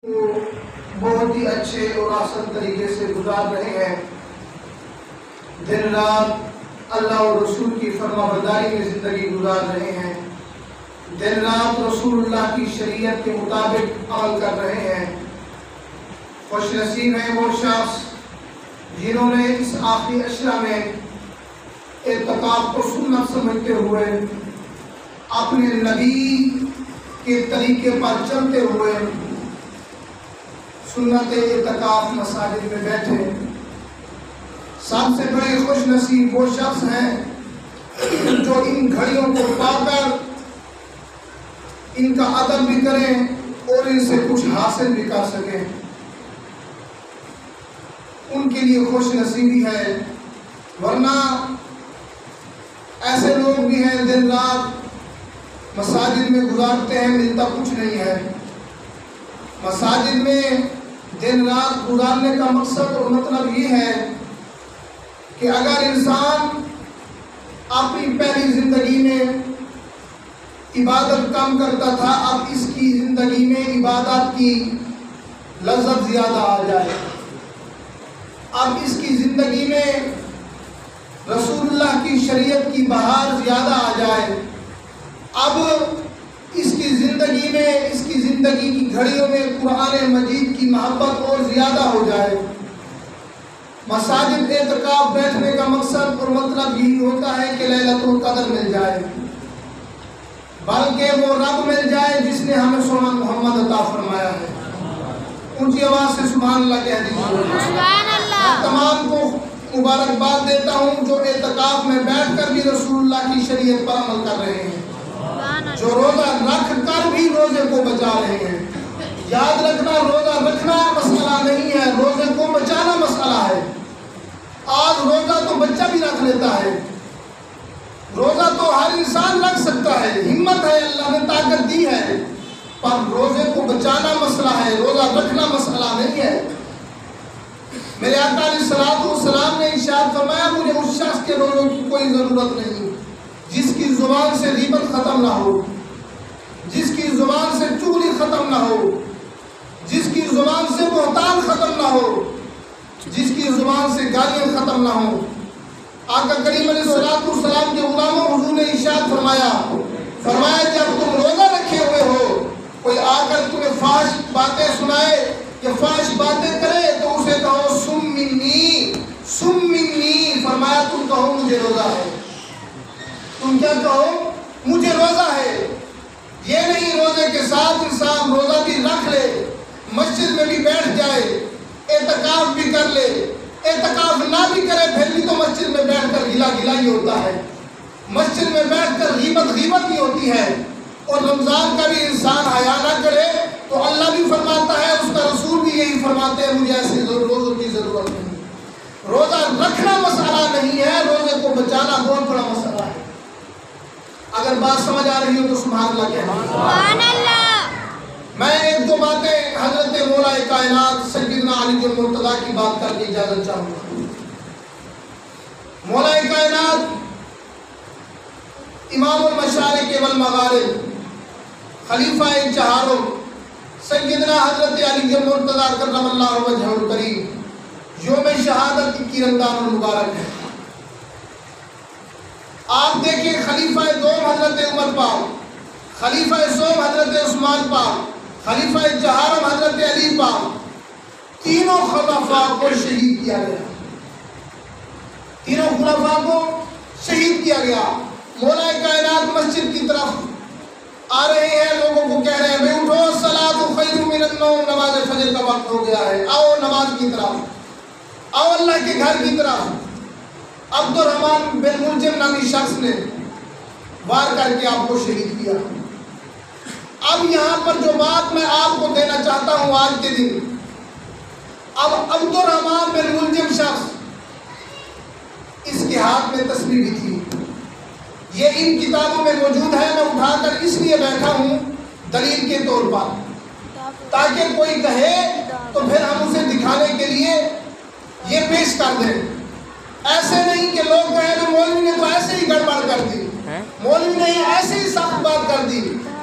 بہت ہی اچھے اور آسان طریقے سے گزار رہے ہیں. دن رات اللہ اور رسول کی فرما برداری میں زندگی گزار رہے ہیں. دن رات رسول اللہ کی شریعت کے مطابق عمل کر رہے ہیں. خوش نصیب ہیں وہ شخص جنہوں نے اس آخری اشرا میں اعتکاف کو سنت سمجھتے ہوئے اپنے نبی کے طریقے پر چلتے ہوئے سنت اعتکاف مساجد میں بیٹھے. سب سے بڑے خوش نصیب وہ شخص ہیں جو ان گھڑیوں کو پا کر ان کا ادب بھی کریں اور ان سے کچھ حاصل بھی کر سکیں. ان کے لیے خوش نصیبی ہے. ورنہ ایسے لوگ بھی ہیں دن رات مساجد میں گزارتے ہیں, ملتا کچھ نہیں ہے. مساجد میں دن رات گزارنے کا مقصد اور مطلب یہ ہے کہ اگر انسان اپنی پہلی زندگی میں عبادت کم کرتا تھا, اب اس کی زندگی میں عبادت کی لذت زیادہ آ جائے. اب اس کی زندگی میں رسول اللہ کی شریعت کی بہار زیادہ آ جائے. اب اس کی زندگی میں, اس کی زندگی کی گھڑیوں میں قرآن مجید کی محبت اور زیادہ ہو جائے. مساجد اعتکاف بیٹھنے کا مقصد اور مطلب یہی ہوتا ہے کہ لیلۃ القدر مل جائے, بلکہ وہ رب مل جائے جس نے ہمیں سونا محمد عطا فرمایا ہے. اونچی آواز سے سبحان اللہ کہہ دیجیے. سبحان اللہ. میں تمام کو مبارکباد دیتا ہوں جو اعتکاف میں بیٹھ کر بھی رسول اللہ کی شریعت پر عمل کر رہے ہیں, جو روزہ رکھ کر بھی روزے کو بچا رہے ہیں. یاد رکھنا, روزہ رکھنا مسئلہ نہیں ہے, روزے کو بچانا مسئلہ ہے. آج روزہ تو بچہ بھی رکھ لیتا ہے, روزہ تو ہر انسان رکھ سکتا ہے, ہمت ہے, اللہ نے طاقت دی ہے, پر روزے کو بچانا مسئلہ ہے, روزہ رکھنا مسئلہ نہیں ہے. میرے آقا علیہ الصلوۃ والسلام نے ارشاد فرمایا, مجھے اس شخص کے روزوں کی کوئی ضرورت نہیں جس کی زبان سے غیبت ختم نہ ہو, جس کی زبان سے چغلی ختم نہ ہو, جس کی زبان سے بہتان ختم نہ ہو, جس کی زبان سے گالیاں ختم نہ ہو. آقا کریم علیہ الصلوۃ والسلام کے غلاموں حضور نے ارشاد فرمایا جب تم روزہ رکھے ہوئے ہو, کوئی آ کر تمہیں فحش باتیں سنائے یا فحش باتیں کرے تو اسے کہو سم منی, فرمایا تم کہو مجھے روزہ ہے. تم کیا کہو, مجھے روزہ ہے. یہ نہیں روزے کے ساتھ انسان روزہ بھی رکھ لے, مسجد میں بھی بیٹھ جائے, اعتکاف بھی کر لے, اعتکاف نہ بھی کرے پھر بھی تو مسجد میں بیٹھ کر گلا ہی ہوتا ہے, مسجد میں بیٹھ کر غیبت ہی ہوتی ہے. اور رمضان کا بھی انسان حیا نہ کرے تو اللہ بھی فرماتا ہے, اس کا رسول بھی یہی فرماتے ہیں, مجھے ایسے روزوں کی ضرورت نہیں. روزہ رکھنا مسئلہ نہیں ہے, روزے کو بچانا بہت بڑا مسئلہ ہے. اگر بات سمجھ آ رہی ہو تو سبحان اللہ کہنا. سبحان اللہ. میں ایک دو باتیں حضرت مولا کائنات سیدنا علی المرتضیٰ کی بات کر کے اجازت چاہوں گا. مولا کائنات امام المشارق والمغارب خلیفہ چہارم سیدنا حضرت علی المرتضیٰ کرم اللہ وجہہ الکریم یوم شہادت کی رمضان المبارک ہے. آپ دیکھیں خلیفہ دوم حضرت عمر پاک, خلیفہ سوم حضرت عثمان پاک, خلیفہ چہارم حضرت علی پاک, تینوں خلفاء کو شہید کیا گیا. تینوں خلفاء کو شہید کیا گیا. مولا کائنات مسجد کی طرف آ رہے ہیں, لوگوں کو کہہ رہے ہیں بھائی اٹھو, الصلاۃ خیر من النوم, نماز فجر کا وقت ہو گیا ہے, آؤ نماز کی طرف, آؤ اللہ کے گھر کی طرف. عبد الرحمن بن ملجم نامی شخص نے وار کر کے آپ کو شہید کیا. اب یہاں پر جو بات میں آپ کو دینا چاہتا ہوں آج کے دن, اب عبد الرحمن بن ملجم شخص, اس کے ہاتھ میں تصویر بھی تھی, یہ ان کتابوں میں موجود ہے. میں اٹھا کر اس لیے بیٹھا ہوں دلیل کے طور پر, تاکہ کوئی کہے تو پھر ہم اسے دکھانے کے لیے یہ پیش کر دیں. ایسے نہیں کہ لوگ کہیں مولوی نے تو ایسے ہی گڑبڑ کر دی, مولوی نے ایسے ہی سخت بات کر دی,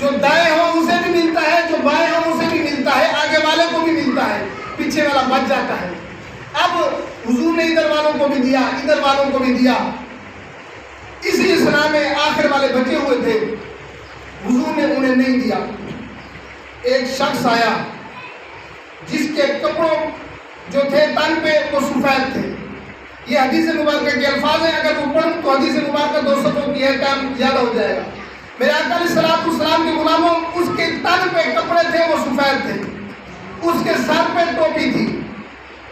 جو دائیں ہو اسے بھی ملتا ہے، جو بائیں ہو اسے بھی ملتا ہے، آگے والے کو بھی ملتا ہے، پیچھے والا بچ جاتا ہے۔ اب حضور نے ادھر والوں کو بھی دیا، ادھر والوں کو بھی دیا۔ اسی اسلام میں آخر والے بچے ہوئے تھے، حضور نے انہیں نہیں دیا۔ ایک شخص آیا جس کے کپڑوں جو تھے تن پہ وہ سفید تھے۔ یہ حدیث مبارکہ کے الفاظ ہیں، اگر وہ پڑھوں تو حدیث مبارکہ 2 صفحوں کی ہے، ٹائم زیادہ ہو جائے گا۔ میرے آقا علیہ الصلوۃ والسلام کے غلاموں، اس کے تن پہ کپڑے تھے وہ سفید تھے، اس کے سر پہ ٹوپی تھی،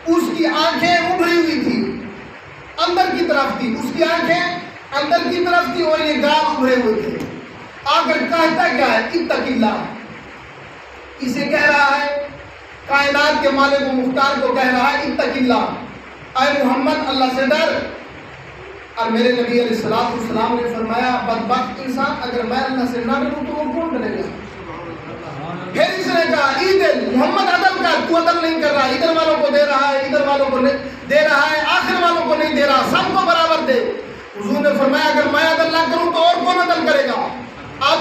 اس کی آنکھیں ابھری ہوئی تھی، اندر کی طرف تھی، اس کی آنکھیں اندر کی طرف تھی اور یہ گال ابھرے ہوئے تھے۔ آ کر کہتا کیا ہے؟ اتق اللہ۔ اسے کہہ رہا ہے، کائنات کے مالک و مختار کو کہہ رہا ہے اتق اللہ، اے محمد اللہ سے ڈر۔ اور میرے نبی علیہ الصلوۃ والسلام نے فرمایا بدبخت انسان، اگر میں اللہ سے نہ ڈروں تو وہ کون ڈرے گا؟ پھر اس نے کہا عیدل، محمد عدل کر، تو عدل نہیں کر رہا، ادھر والوں کو دے رہا ہے، ادھر والوں کو دے رہا ہے، آخر والوں کو نہیں دے رہا، سب کو برابر دے۔ حضور نے فرمایا اگر میں عدل نہ کروں تو اور کون عدل کرے گا؟ اب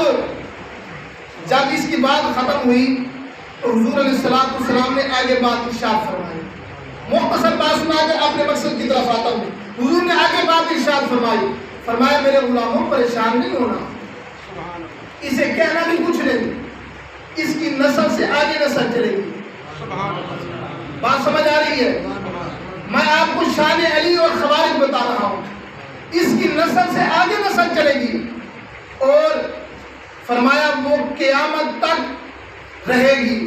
جب اس کی بات ختم ہوئی تو حضور علیہ الصلوۃ والسلام نے آگے بات ارشاد فرمائی۔ مختصر بات سنا کر اپنے مقصد کی طرف آتا ہوں۔ حضور نے آگے بات ارشاد فرمائی، فرمایا میرے غلاموں پریشان نہیں ہونا، اسے کہنا بھی کچھ نہیں، اس کی نسل سے آگے نسل چلے گی۔ بات سمجھ آ رہی ہے؟ میں آپ کو شان علی اور خوارج بتا رہا ہوں، اس کی نسل سے آگے نسل چلے گی، اور فرمایا وہ قیامت تک رہے گی،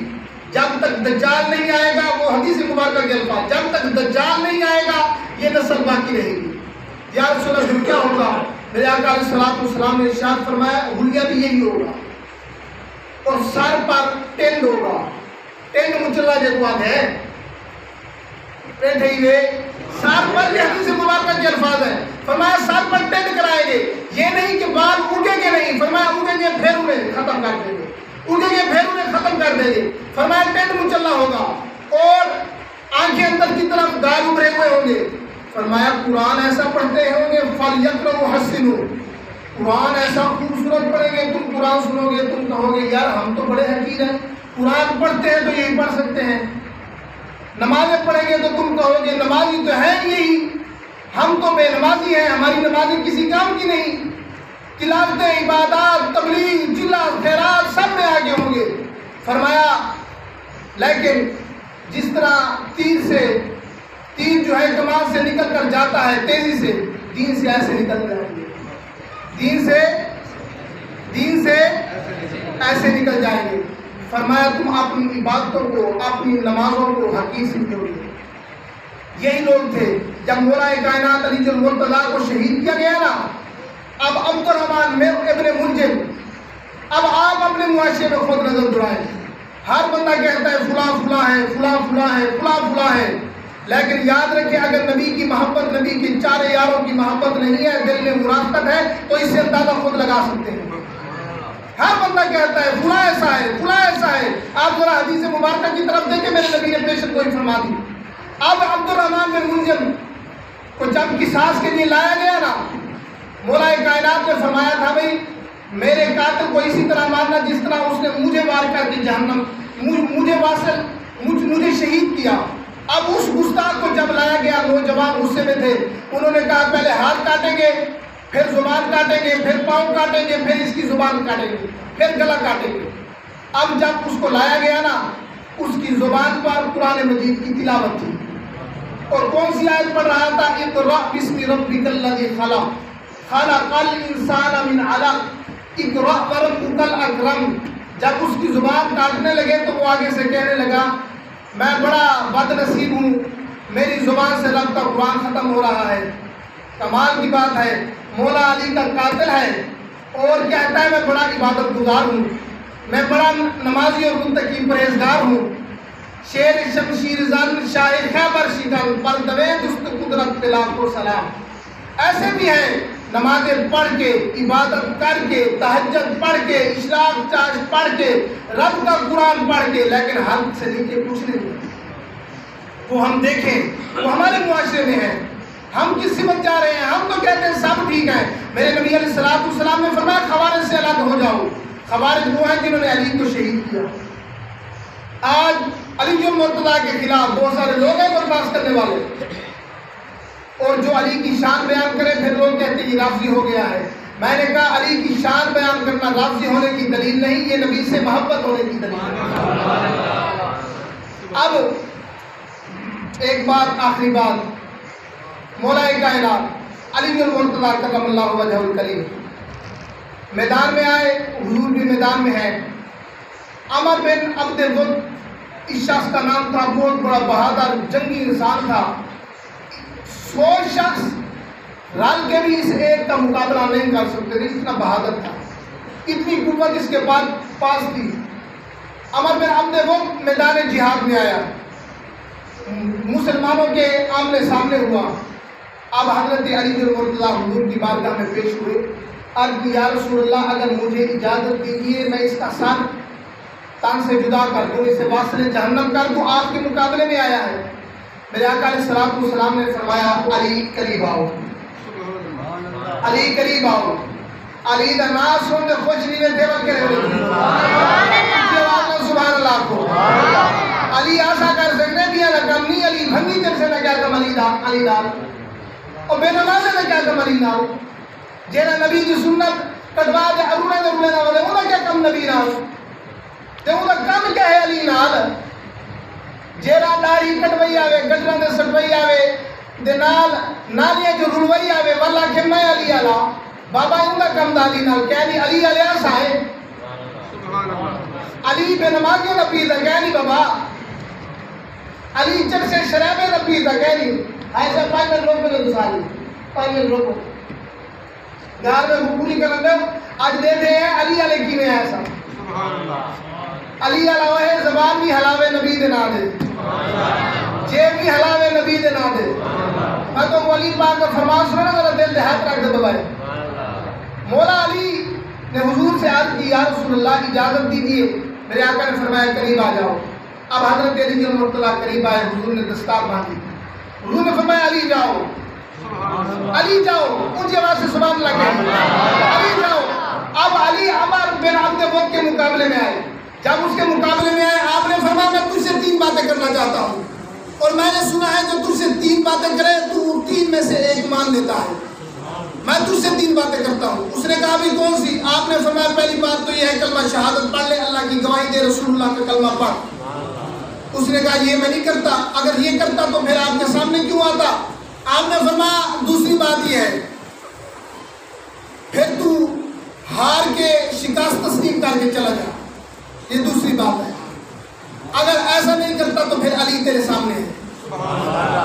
جب تک دجال نہیں آئے گا۔ وہ حدیث مبارکہ کے الفاظ، جب تک دجال نہیں آئے گا یہ نسل باقی رہے گی۔ یا رسول اللہ کیا ہوگا؟ میرے آقا علیہ الصلوۃ والسلام نے ارشاد فرمایا حلیہ بھی یہی ہوگا، اور سر پر ٹینڈ ہوگا۔ ٹینڈ مچلا جو بات ہے بیٹھے ہوئے سر پر، یہ حدیث مبارکہ کے الفاظ ہیں، فرمایا سر پر ٹینڈ کرائیں گے، یہ نہیں کہ بال اگیں گے نہیں، فرمایا اگیں گے پھر انہیں ختم کر دیں گے، اگیں گے پھر انہیں ختم کر دیں گے، فرمایا ٹینڈ مچلا ہوگا، اور آنکھیں اندر کی طرف گال ابھرے ہوئے ہوں گے۔ فرمایا قرآن ایسا پڑھتے ہوں گے فَلْيَقْرَؤْا وَحَسِّنُوا، قرآن ایسا خوبصورت پڑھیں گے، تم قرآن سنو گے تم کہو گے یار ہم تو بڑے حقیر ہیں، قرآن پڑھتے ہیں تو یہی پڑھ سکتے ہیں، نمازیں پڑھیں گے تو تم کہو گے نمازی تو ہیں یہی، ہم تو بے نمازی ہیں، ہماری نمازیں کسی کام کی نہیں، تلاوتیں، عبادات، تبلیغ، چلا خیرات سب میں آگے ہوں گے۔ فرمایا لیکن جس طرح تیر جو ہے کمان سے نکل کر جاتا ہے تیزی سے، دین سے ایسے نکل جائیں گے، دین سے ایسے نکل جائیں گے۔ فرمایا تم اپنی عبادتوں کو، اپنی نمازوں کو حقیر سمجھو گے۔ یہی لوگ تھے جب مولا کائنات علی المرتضیٰ کو شہید کیا گیا نا، اب عبد الرحمن ابن ملجم، اب آپ اپنے معاشرے میں خود نظر دوڑائیں، ہر بندہ کہتا ہے فلاں فلاں ہے، فلاں فلاں ہے، فلاں فلاں ہے، لیکن یاد رکھیں اگر نبی کی محبت، نبی کی چارے یاروں کی محبت نہیں ہے، دل میں مرافقت ہے، تو اس سے اندازہ خود لگا سکتے ہیں۔ ہر بندہ کہتا ہے فلاں ایسا ہے، فلاں ایسا ہے۔ آپ ذرا حدیث مبارکہ کی طرف دیکھیں، میرے نبی نے پیشن گوئی فرما دی۔ اب عبد الرحمن بن ملجم کو جب قصاص کے لیے لایا گیا نا، مولا کائنات نے فرمایا تھا بھائی میرے قاتل کو اسی طرح مارنا جس طرح اس نے مجھے وار کر کے جہنم مجھے شہید کیا۔ اب اس گستاخ کو جب لایا گیا، نوجوان غصے میں تھے، انہوں نے کہا پہلے ہاتھ کاٹیں گے، پھر زبان کاٹیں گے، پھر پاؤں کاٹیں گے، پھر اس کی زبان کاٹیں گے، پھر گلا کاٹیں گے۔ اب جب اس کو لایا گیا نا، اس کی زبان پر قرآن مجید کی تلاوت تھی، اور کون سی آیت پڑھ رہا تھا؟ اقرأ بسم ربک الذی خلق خلق الانسان من علق اقرأ وربک الاکرم۔ جب اس کی زبان کاٹنے لگے تو وہ آگے سے کہنے لگا میں بڑا بد نصیب ہوں، میری زبان سے رب کا قرآن ختم ہو رہا ہے۔ کمال کی بات ہے، مولا علی کا قاتل ہے اور کہتا ہے میں بڑا عبادت گزار ہوں، میں بڑا نمازی اور متقی پرہیزگار ہوں۔ شیر شمشیر زن شاہ خیبر شکن پر دوے دست قدرت تلاف و سلام۔ ایسے بھی ہیں نمازیں پڑھ کے، عبادت کر کے، تہجد پڑھ کے، اشراق چاش پڑھ کے، رب کا قرآن پڑھ کے، لیکن حلق سے نیچے کچھ نہیں۔ وہ ہم دیکھیں وہ ہمارے معاشرے میں ہے، ہم کس سمت جا رہے ہیں؟ ہم تو کہتے ہیں سب ٹھیک ہے۔ میرے نبی علیہ الصلوۃ والسلام نے فرمایا خوارج سے الگ ہو جاؤ، خوارج وہ ہیں جنہوں نے علی کو شہید کیا. آج علی المرتضیٰ کے خلاف بہت سارے لوگ ہیں برداشت کرنے والے, اور جو علی کی شان بیان کرے پھر لوگ کہتے ہیں یہ رافضی ہو گیا ہے. میں نے کہا علی کی شان بیان کرنا رافضی ہونے کی دلیل نہیں, یہ نبی سے محبت ہونے کی دلیل ہے. اب ایک بات, آخری بات, مولا کائنات علی المرتضیٰ کرم اللہ وجہہ الکریم میدان میں آئے, حضور بھی میدان میں ہیں. عمر بن عبد ود اس شخص کا نام تھا, بہت بڑا بہادر جنگی انسان تھا. 100 شخص رل کے بھی اس ایک کا مقابلہ نہیں کر سکتے تھے, اتنا بہادر تھا, اتنی قوت اس کے پاس تھی. عمر بن عبد ود میدان جہاد میں آیا, مسلمانوں کے آمنے سامنے ہوا. اب حضرت علی المرتضیٰ حضور کی بارگاہ میں پیش ہوئے, عرض کی یا رسول اللہ اگر مجھے اجازت دیجیے میں اس کا سر تن سے جدا کر دوں, اسے واصل جہنم کر دوں, آپ کے مقابلے میں آیا ہے. میرے آقا علیہ السلام نے فرمایا علی قریب آؤ, علی قریب آؤ. علی دا نام سن کے خوش نہیں میں دیوال کے رہے سبحان اللہ کو. علی آسا کر سکنے دیا لگم نہیں, علی بھنگی جب سے نہ کیا کم علی دار اور بے نمازے نہ کیا کم علی ناؤ. جینا نبی کی سنت کٹوا دے اروڑے نہ والے انہاں کیا کم نبی ناؤ, تے انہاں کم کیا ہے علی نال. جیڑا داڑھی کٹوئی آوے, گٹراں دے سٹوئی آوے, دے نال نالیاں جو رلوئی آوے, واللہ کہ میں علی علا بابا انہاں کم دالی نال کہہ نہیں علی علیہ سائے. علی بے نمازیوں نہ پیتا کہہ نہیں بابا, علی چر سے شرابے نہ پیتا کہہ نہیں. ایسا 5 منٹ روک میں دوساری 5 منٹ روکو گھر میں پوری کرن دے. آج دے دے ہیں علی علیہ کی میں ایسا علی علیہ ہے, زبان بھی حلاوے نبی دے نا دے, جیب بھی حلاوے نبی دے نا دے. میں تو علی پاک کا فرمان سنا ذرا دل دے ہاتھ رکھ دے بابائے. مولا علی نے حضور سے عرض کی یا رسول اللہ اجازت دیجیے. میرے آقا نے فرمایا قریب آ جاؤ. اب حضرت علی المرتضیٰ قریب آئے, حضور نے دستار باندھی. حضور نے فرمایا علی جاؤ, علی جاؤ, اونچی آواز سے سبحان اللہ کہیں علی جاؤ. اب علی عمر بن عبد ود کے مقابلے میں آئے. جب اس کے مقابلے میں آئے آپ نے فرمایا میں تجھ سے 3 باتیں کرنا چاہتا ہوں, اور میں نے سنا ہے جو تجھ سے 3 باتیں کرے تو 3 میں سے 1 مان لیتا ہے. میں تجھ سے 3 باتیں کرتا ہوں. اس نے کہا بھی کون سی؟ آپ نے فرمایا پہلی بات تو یہ ہے کلمہ شہادت پڑھ لے, اللہ کی گواہی دے, رسول اللہ کا کلمہ پڑھ. اس نے کہا یہ میں نہیں کرتا, اگر یہ کرتا تو پھر آپ کے سامنے کیوں آتا؟ آپ نے فرمایا دوسری بات یہ ہے پھر تو ہار کے شکست تسلیم کر کے چلا جا, یہ دوسری بات ہے. اگر ایسا نہیں کرتا تو پھر علی تیرے سامنے ہے,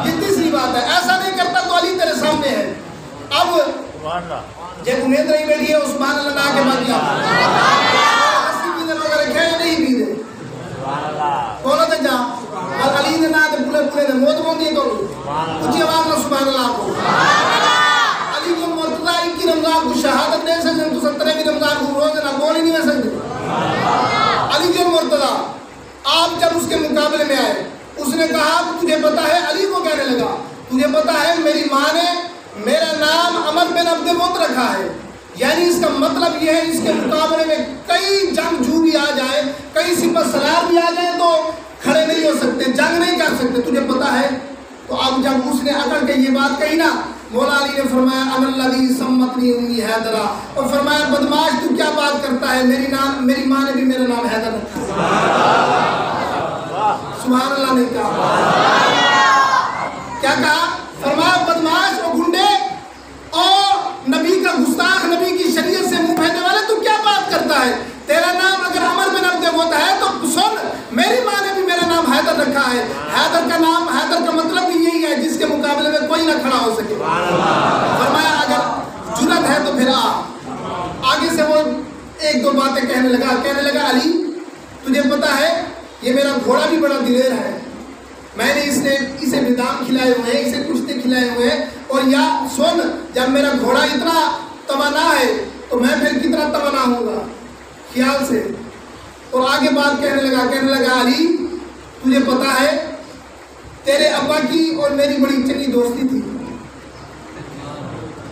یہ تیسری بات ہے. ایسا نہیں کرتا تو علی تیرے سامنے ہے. اب جب امید نہیں بیٹھی ہے عثمان اللہ کے بعد کیا پینے وغیرہ کھائے نہیں پینے بولو تو جا, اور علی نے نہ پورے نے موت بوندی تو اونچی آواز میں سبحان اللہ کو. علی کو مرتضیٰ 21 رمضان کو شہادت دے سکتے تو 17ویں رمضان کو روز نہ بول ہی نہیں دے سکتے. علی کو مرتضیٰ آپ جب اس کے مقابلے میں آئے, اس نے کہا تجھے پتا ہے, علی کو کہنے لگا تجھے پتا ہے میری ماں نے میرا نام عمر بن عبد ود رکھا ہے, یعنی اس کا مطلب یہ ہے اس کے مقابلے میں کئی جنگجو بھی آ جائے, کئی سپہ سالار بھی آ جائے تو کھڑے نہیں ہو سکتے, جنگ نہیں کر سکتے, تجھے پتا ہے. تو اب جب اس نے اکڑ کے یہ بات کہی نا, مولا علی نے فرمایا انا الذی سمتنی امی حیدرا, اور فرمایا بدماش تو کیا بات کرتا ہے, میری ماں نے بھی میرا نام حیدر رکھا. سبحان اللہ نے کہا, کیا کہا؟ فرمایا بدماش اور گنڈے اور نبی کا گستاخ, نبی کی شریعت سے منہ پھیرنے والے, تو کیا بات کرتا ہے؟ تیرا نام اگر عمر بن عبد ود ہے تو سن, میری ماں نے بھی میرا نام حیدر رکھا ہے. حیدر کا نام, حیدر کا مطلب بھی یہی ہے جس کے مقابلے میں کوئی نہ کھڑا ہو سکے. فرمایا اگر جرت ہے تو پھر آگے سے وہ 1-2 باتیں کہنے لگا علی تجھے پتا ہے یہ میرا گھوڑا بھی بڑا دلیر ہے, میں نے اسے بدام کھلائے ہوئے ہیں, اسے کشتے کھلائے ہوئے ہیں, اور یا سن جب میرا گھوڑا اتنا توانا ہے تو میں پھر کتنا توانا ہوں گا خیال سے. اور آگے بات کہنے لگا علی تجھے پتا ہے تیرے ابا کی اور میری بڑی چنگی دوستی تھی.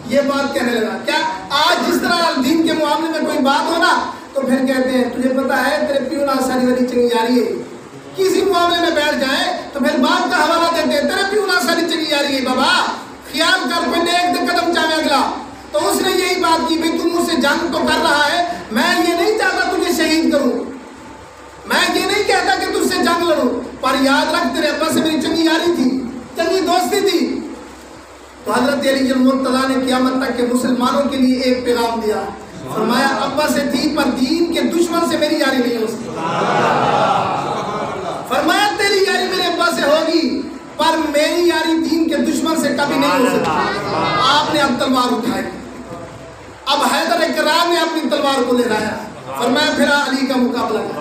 یہ بات کہنے لگا. کیا آج جس طرح دین کے معاملے میں کوئی بات ہو نا تو پھر کہتے ہیں تجھے پتا ہے تیرے پیو نال ساری والی چنگی یاری ہے. کسی معاملے میں بیٹھ جائیں تو پھر باپ کا حوالہ دیتے ہیں تیرے پیو نال ساری چنگی یاری ہے بابا خیال کر کوئی نیک دے قدم چاہے اگلا. تو اس نے یہی بات کی بھئی تم مجھ سے جنگ تو کر رہا ہے, میں یہ نہیں چاہتا تجھے شہید کروں, میں یہ نہیں کہتا کہ تجھ سے جنگ لڑوں, پر یاد رکھ تیرے ابا سے میری چنگی یاری تھی, چنگی دوستی تھی. تو حضرت علی المرتضیٰ نے قیامت تک کے مسلمانوں کے لیے ایک پیغام دیا, فرمایا ابا سے تھی پر دین کے دشمن سے میری یاری نہیں ہو سکتی. فرمایا تیری یاری میرے ابا سے ہوگی پر میری یاری دین کے دشمن سے کبھی نہیں ہو سکتی. آپ نے اب تلوار اٹھائی, اب حیدر کرار نے اپنی تلوار کو لہرایا, فرمایا پھر علی کا مقابلہ کر.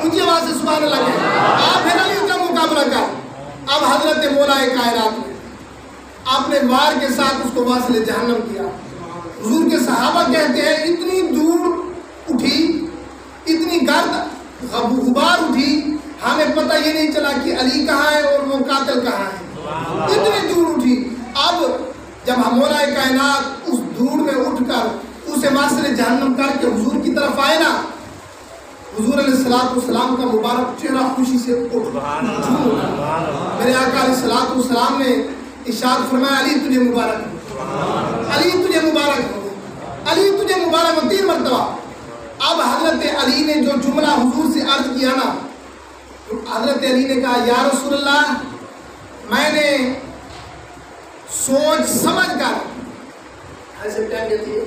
اونچی آواز سے سبحان اللہ کہے, آپ پھر علی کا مقابلہ کر. اب حضرت مولا کائنات نے اپنے وار کے ساتھ اس کو واصل جہنم کیا. حضور کے صحابہ کہتے ہیں اتنی دور اٹھی, اتنی گرد غبار اٹھی, ہمیں پتہ یہ نہیں چلا کہ علی کہاں ہے اور وہ قاتل کہاں ہے, اتنی دور اٹھی. اب جب مولا کائنات اس دھوڑ میں اٹھ کر اسے واصل جہنم کر کے حضور کی طرف آئے نا, حضور علیہ السلام کا مبارک چہرہ خوشی سے اٹھ میرے آقا علیہ السلام نے ارشاد فرمایا علی تجھے مبارک ہو, علی تجھے مبارک ہو, علی تجھے مبارک ہو 3 مرتبہ. اب حضرت علی نے جو جملہ حضور سے عرض کیا نا, حضرت علی نے کہا یا رسول اللہ میں نے سوچ سمجھ کر ایسے ٹائم دیتی ہے,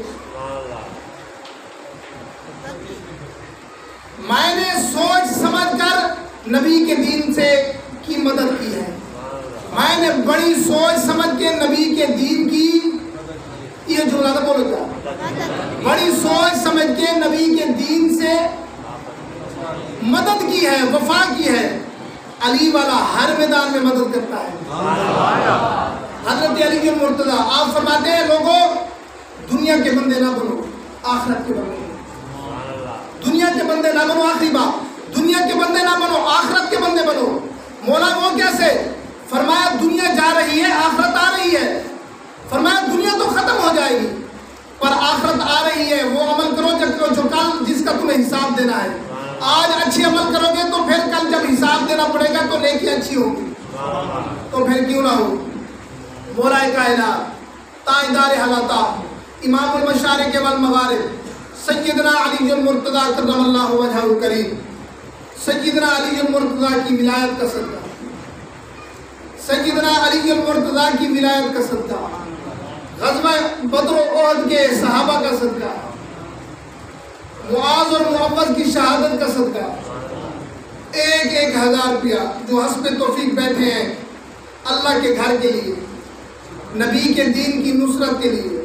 میں نے سوچ سمجھ کر نبی کے دین سے کی مدد کی ہے, میں نے بڑی سوچ سمجھ کے نبی کے دین کی, یہ جملہ نہ بولو کیا, بڑی سوچ سمجھ کے نبی کے دین سے مدد کی ہے, وفا کی ہے. علی والا ہر میدان میں مدد کرتا ہے. حضرت علی المرتضیٰ آپ فرماتے ہیں لوگوں دنیا کے بندے نہ بنو, آخرت کے بندے بنو. دنیا کے بندے نہ بنو, آخری بات, دنیا کے بندے نہ بنو, آخرت کے بندے بنو. مولا وہ کیسے؟ فرمایا دنیا جا رہی ہے, آخرت آ رہی ہے. فرمایا دنیا تو ختم ہو جائے گی پر آخرت آ رہی ہے, وہ عمل کرو جو کل جس کا تمہیں حساب دینا ہے. آج اچھی عمل کرو گے تو پھر کل جب حساب دینا پڑے گا تو نیکی اچھی ہوگی, تو پھر کیوں نہ ہو. مولا کائنات تاجدار حلاتا امام المشارق والمغارب سیدنا علی المرتضیٰ کرم اللہ وجہہ الکریم, سیدنا علی المرتضیٰ کی ولایت کا صدقہ, سیدنا علی المرتضیٰ کی ولایت کا صدقہ, غزوہ بدر و احد کے صحابہ کا صدقہ, معاذ اور معوذ کی شہادت کا صدقہ, 1,000 روپیہ جو حسب توفیق بیٹھے ہیں اللہ کے گھر کے لیے, نبی کے دین کی نصرت کے لیے,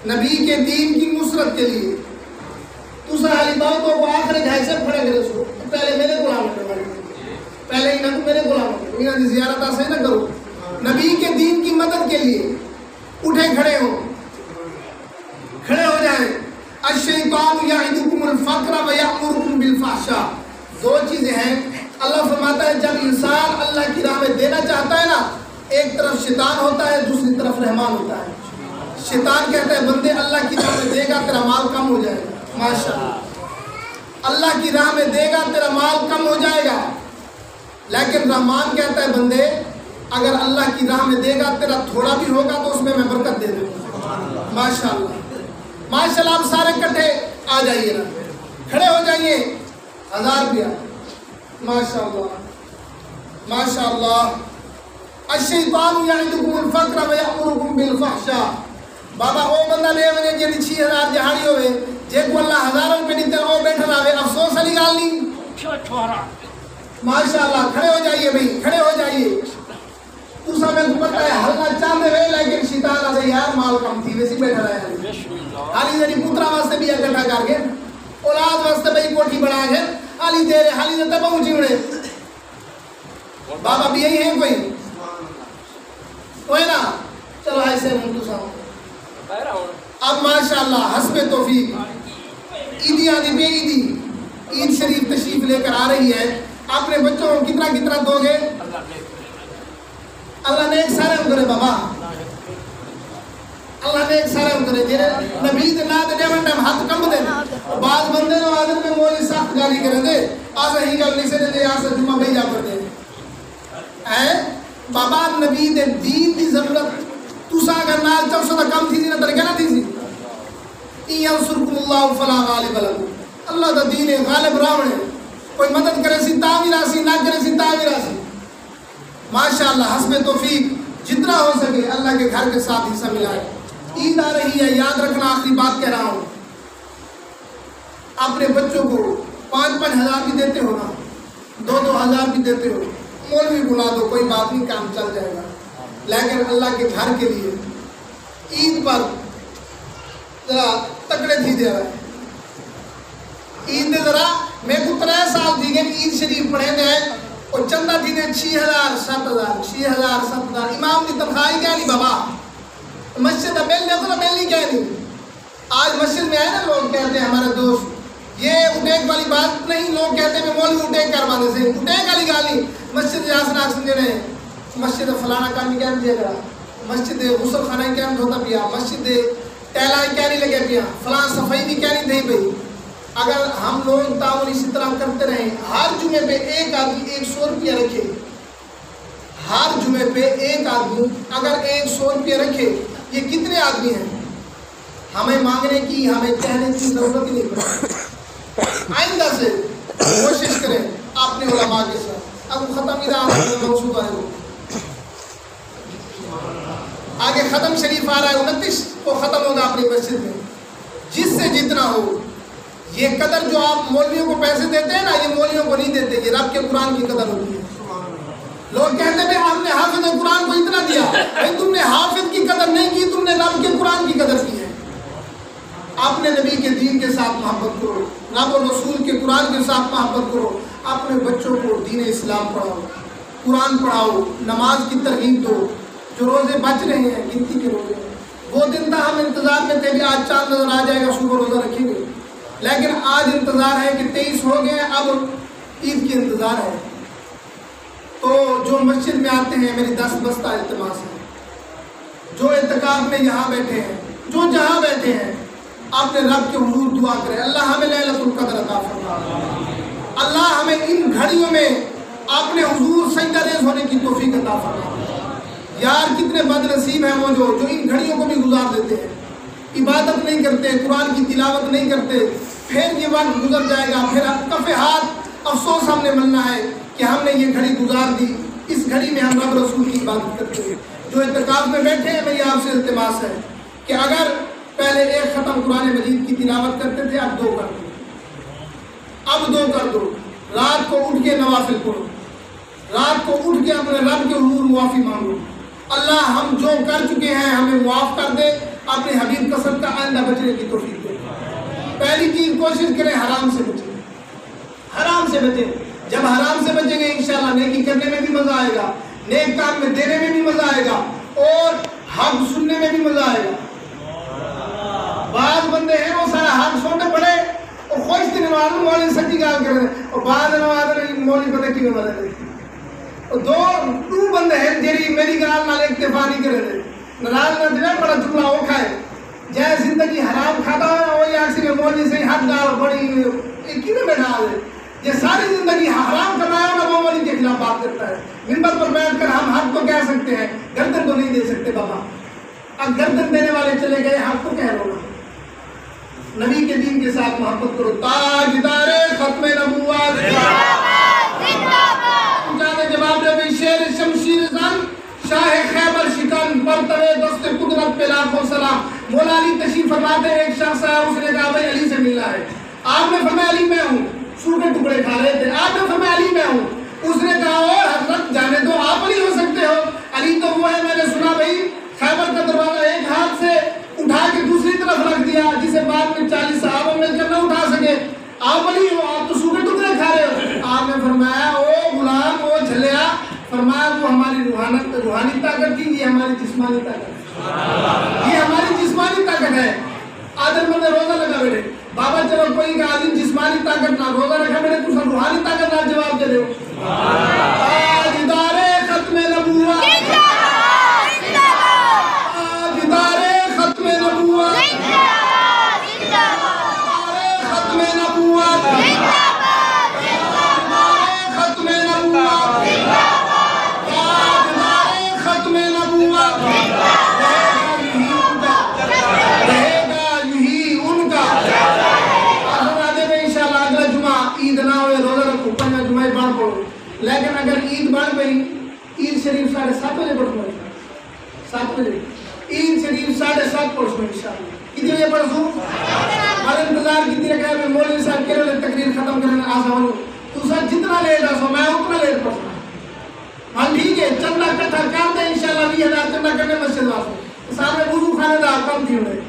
نبی کے دین کی نصرت کے لیے. دوسرا علی بات کو آخر جائے سے پڑھے گئے سو پہلے میرے غلام کرو, پہلے انہاں کو میرے غلام کرو, انہاں کی زیارت آسے نہ کرو. نبی کے دین کی مدد کے لیے اٹھے کھڑے ہو جائیں. الشیطان یعدکم الفقر ویأمرکم بالفحشاء, 2 چیزیں ہیں. اللہ فرماتا ہے جب انسان اللہ کی راہ میں دینا چاہتا ہے نا, ایک طرف شیطان ہوتا ہے, دوسری طرف رحمان ہوتا ہے. شیطان کہتا ہے بندے اللہ کی راہ میں دے گا تیرا مال کم ہو جائے گا, ماشاءاللہ اللہ کی راہ میں دے گا تیرا مال کم ہو جائے گا. لیکن رحمان کہتا ہے بندے اگر اللہ کی راہ میں دے گا تیرا تھوڑا بھی ہوگا تو اس میں برکت دے دوں گا. ماشاءاللہ ماشاءاللہ. آپ سارے کٹھے آ جائیے نا, کھڑے ہو جائیے. 1000 روپیہ ماشاءاللہ ماشاءاللہ. الشیطان یعدکم الفقر ویأمرکم بالفحشاء. بابا وہ بندہ لے ونے جی 6000 دہاڑی ہوئے جے کو اللہ 1000 روپے دیتے وہ بیٹھا رہے, افسوس والی گال نہیں. ماشاءاللہ کھڑے ہو جائیے بھائی, کھڑے ہو جائیے. تو سب میں پتہ ہے ہلنا چاہتے ہوئے لیکن شیطان آتے یار مال کم تھی ویسی بیٹھا رہے. حالی دنی پترا واسطے بھی اکٹھا کر کے, اولاد واسطے بھائی کوٹھی بڑھا کے حالی دے رہے, حالی دے تبا اونچی اڑے. بابا بھی یہی ہیں کوئی نا, چلو ایسے ہوں تو ساؤں. اب ماشاءاللہ حسب توفیق عیدیاں دی بے عیدی عید شریف تشریف لے کر آ رہی ہے. اپنے بچوں کو کتنا دو گے؟ اللہ نے ایک سارے کرے بابا, اللہ نے ایک سارے کرے جے نبی دے نا دے ڈیمن ٹائم ہاتھ کم دے بعض بندے نو عادت میں مولوی سخت گالی کرے دے آسا ہی گل نہیں سے دے آسا جمعہ بھیجا کر دے بابا نبی دے دین دی ضرورت تسا اگر نال چاو سدا کم تھی نہ تر کنا تھی سی ان ینصرکم اللہ فلا غالب لکم اللہ دا دین غالب راوڑ ہے کوئی مدد کرے سی تعمیر آسی نہ کرے سی تعمیر آسی ماشاءاللہ حسب توفیق جتنا ہو سکے اللہ کے گھر کے ساتھ حصہ ملائے عید آ رہی ہے یاد رکھنا آخری بات کہہ رہا ہوں اپنے بچوں کو 5-5 ہزار بھی دیتے ہو نا 2-2 ہزار بھی دیتے ہو مولوی بلا دو کوئی بات نہیں کام چل جائے گا لیکن اللہ کے گھر کے لیے عید پر ذرا تکڑے تھی دے رہا ہے عید دے ذرا میں کو 3 سال تھی گئے عید شریف پڑھے دے اور چندہ تھی دے 6,000 امام کی تنخواہی کیا نہیں بابا مسجد بیل لے تو بیل نہیں کیا نہیں آج مسجد میں آئے نا لوگ کہتے ہیں ہمارے دوست یہ اٹیک والی بات نہیں لوگ کہتے ہیں میں مولوی اٹیک کروانے سے اٹیک والی گالی مسجد جاسن آکسن دے رہے مسجد فلانا کام کیا نہیں دیا کرا مسجد غسل خانہ کیا نہیں دھوتا پیا مسجد ٹیلائیں کیا نہیں لگے پیا فلان صفائی بھی کیا نہیں دھی پئی اگر ہم لوگ تعاون اسی طرح کرتے رہیں ہر جمعے پہ ایک آدمی 100 روپیہ رکھے ہر جمعے پہ ایک آدمی اگر 100 روپیہ رکھے یہ کتنے آدمی ہیں ہمیں مانگنے کی ہمیں کہنے کی ضرورت ہی نہیں پڑتی آئندہ سے کوشش کریں اپنے علماء کے ساتھ اب ختم ہی رہا موضوع ہے آگے ختم شریف آ رہا ہے 29 کو ختم ہوگا اپنی مسجد میں جس سے جتنا ہو یہ قدر جو آپ مولویوں کو پیسے دیتے ہیں نا یہ مولویوں کو نہیں دیتے یہ رب کے قرآن کی قدر ہوتی ہے لوگ کہتے ہیں ہم نے حافظ قرآن کو اتنا دیا بھائی تم نے حافظ کی قدر نہیں کی تم نے رب کے قرآن کی قدر کی ہے اپنے نبی کے دین کے ساتھ محبت کرو رب اور رسول کے قرآن کے ساتھ محبت کرو اپنے بچوں کو دین اسلام پڑھاؤ قرآن پڑھاؤ نماز کی ترغیب دو جو روزے بچ رہے ہیں گنتی کے روزے وہ دن تھا ہم انتظار میں تھے کہ آج چاند نظر آ جائے گا صبح روزہ رکھیں گے لیکن آج انتظار ہے کہ 23 ہو گئے اب عید کی انتظار ہے تو جو مسجد میں آتے ہیں میری 10 بستہ التماس ہے جو اعتکاف میں یہاں بیٹھے ہیں جو جہاں بیٹھے ہیں اپنے رب کے حضور دعا کریں اللہ ہمیں لیلۃ القدر عطا فرمائے اللہ ہمیں ان گھڑیوں میں اپنے حضور سجدہ ریز ہونے کی توفیق عطا فرمائے یار کتنے بد نصیب ہیں وہ جو ان گھڑیوں کو بھی گزار دیتے ہیں عبادت نہیں کرتے قرآن کی تلاوت نہیں کرتے پھر یہ وقت گزر جائے گا پھر کف ہاتھ افسوس ہم نے ملنا ہے کہ ہم نے یہ گھڑی گزار دی اس گھڑی میں ہم رب رسول کی عبادت کرتے ہیں جو اعتکاف میں بیٹھے ہیں میری آپ سے التماس ہے کہ اگر پہلے ایک ختم قرآن مجید کی تلاوت کرتے تھے اب 2 کر دو اب 2 کر دو رات کو اٹھ کے نوافل پڑھو رات کو اٹھ کے اپنے رب کے حضور معافی مانگو اللہ ہم جو کر چکے ہیں ہمیں معاف کر دے اپنے حبیب قسم کا آئندہ بچنے کی توفیق دے پہلی چیز کوشش کریں حرام سے بچیں حرام سے بچیں جب حرام سے بچیں گے انشاءاللہ نیکی کرنے میں بھی مزہ آئے گا نیک کام میں دینے میں بھی مزہ آئے گا اور حق سننے میں بھی مزہ آئے گا بعض بندے ہیں وہ سارا حق سننے پڑے اور خوش دن والوں مولوی سچی گال کر رہے ہیں اور بعض نواز مولوی پتہ کی نماز ہے اور دو بندے ہیں جیری میری گال نال اکتفا نہیں کر رہے ناراض نہ دے بڑا جملہ وہ کھائے جائے زندگی حرام کھاتا ہے وہی آکسی میں مولوی سے حق گال بڑی ایک ہی میں بیٹھا ہے یہ ساری زندگی حرام کرنا ہے نا وہ مولوی کے خلاف بات کرتا ہے منبر پر بیٹھ کر ہم حق تو کہہ سکتے ہیں گردن تو نہیں دے سکتے بابا اب گردن دینے والے چلے گئے حق تو کہہ رہو نا نبی کے دین کے ساتھ محبت کرو تاجدار ختم نبوت جواب دے شیر شمشیر زن شاہ خیبر شکن پرتوے دست قدرت پہ لاکھوں سلام مولا علی تشریف فرماتے ہیں ایک شخص آیا اس نے کہا بھائی علی سے ملنا ہے آپ نے فرمایا علی میں ہوں سور کے ٹکڑے کھا رہے تھے آپ نے فرمایا علی میں ہوں اس نے کہا اور حضرت جانے دو آپ علی ہو سکتے ہو علی تو وہ ہے میں نے سنا بھائی خیبر کا دروازہ ایک ہاتھ سے اٹھا کے دوسری طرف رکھ دیا جسے بعد میں 40 صحابہ مل کر نہ اٹھا سکے آپ علی ہو آپ تو سور کے ٹکڑے کھا رہے ہو آپ نے فرمایا او غلام او جھلیا فرمایا وہ ہماری روحانی طاقت کی یہ ہماری جسمانی طاقت یہ ہماری جسمانی طاقت ہے آدر میں نے روزہ لگا بیٹھے بابا چلو کوئی کہ آدم جسمانی طاقت نہ روزہ رکھا بیٹھے تو سب روحانی طاقت نہ جواب دے ہو تاجدار ختم نبوت تاجدار ختم نبوت لیکن اگر عید بڑھ گئی، عید شریف 7:30 بجے پڑھوں، 7 بجے عید شریف 7:30 پڑھوں انشاءاللہ۔ کتنے بجے پڑھوں؟ اور انتظار کتنی رکھا ہے مولوی صاحب کے لیے تقریر ختم کرنے آسان ہو تو سر جتنا لیٹ آسو میں اتنا لیٹ پڑھوں۔ ہاں ٹھیک ہے، چندہ کٹھا کرتے انشاءاللہ 20,000 چندہ کرنے مسجد واسو سامنے وضو خانے دا کم تھی ہوئے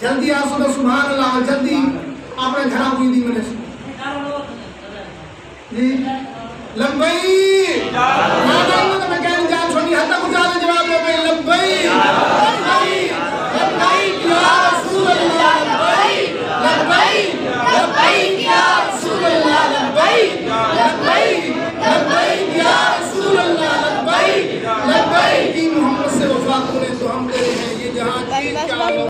جلدی آسو تو سبحان اللہ جلدی اپنے گھرہ کوئی دی میں نے سو جی لبئی مانا ہوں تو میں کہنے جان چھوڑی حتی کچھ آنے جواب دے پہ لبئی لبئی لبئی یا رسول اللہ لبئی لبئی لبئی یا رسول اللہ لبئی لبئی لبئی یا رسول اللہ لبئی لبئی کی محمد سے وفات کرے تو ہم کرے ہیں یہ جہاں چیز کا